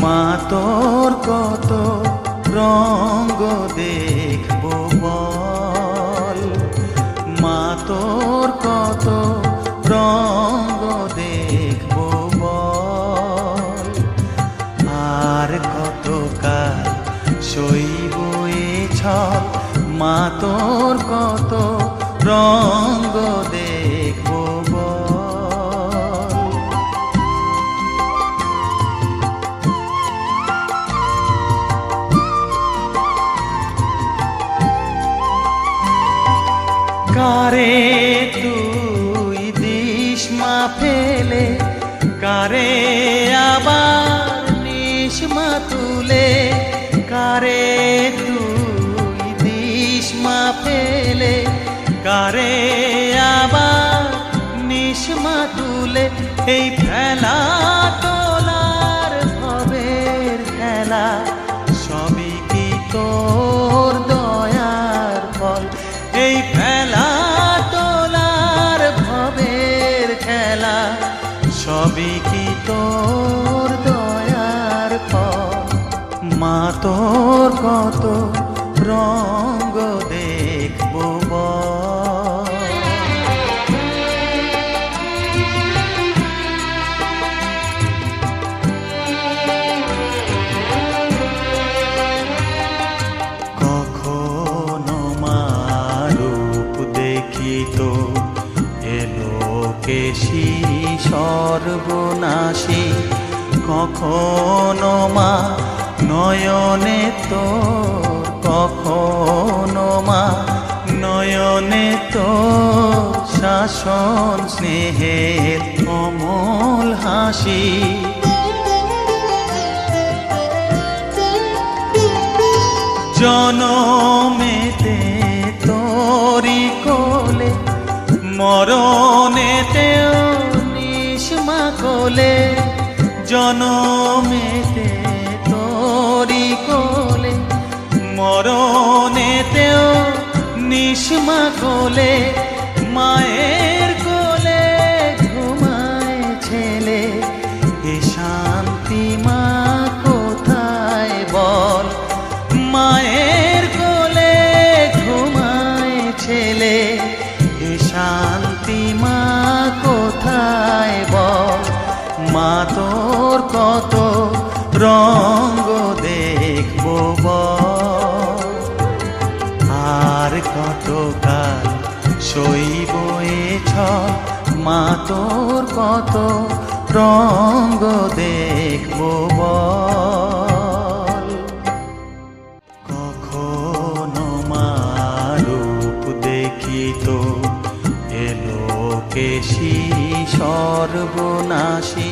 মা তোর কত রঙ্গ দেখবো বল, মা তোর কত রঙ্গ দেখবো বল, আর কত কাল সইব এ ছল, মা তোর কত রঙ্গ দেখবো বল। কারে তুই দিস মা ফেলে, কারে আবার নিস মা তুলে, কারে তুই দিস মা ফেলে, কারে আবার নিস মা তুলে। এই খেলা তোলার ভবের খেলা, সবই কি তোর দয়ার ফল। এই খেলা তোলার ভবের খেলা, সবই কি তোর দয়ার ফল। মা তোর কত রঙ্গ দেখবো বল। কেশি সর্বনাশী, কখনো মা নয়নে তোর, কখনো মা নয়নে তোর শাসন স্নেহের অমল হাসি। জনমেতে তোরি কোলে, মরণেতেও নিস মা কোলে। জনমেতে তোরি কোলে, মরণেতেও নিস মা কোলে। মায়ের কোলে ঘুমায় ছেলে, এ শান্তি মা কোথায় বল। মায়ের কোলে ঘুমায় ছেলে, এ শান্তি মা কোথায় বল। মা তোর কত রঙ্গ দেখবো বল, আর কত কাল সইব এ ছল। মা তোর কত রঙ্গ দেখবো বল। কখনো মা রূপ দেখিত এলো কেশি সর্বনাশী,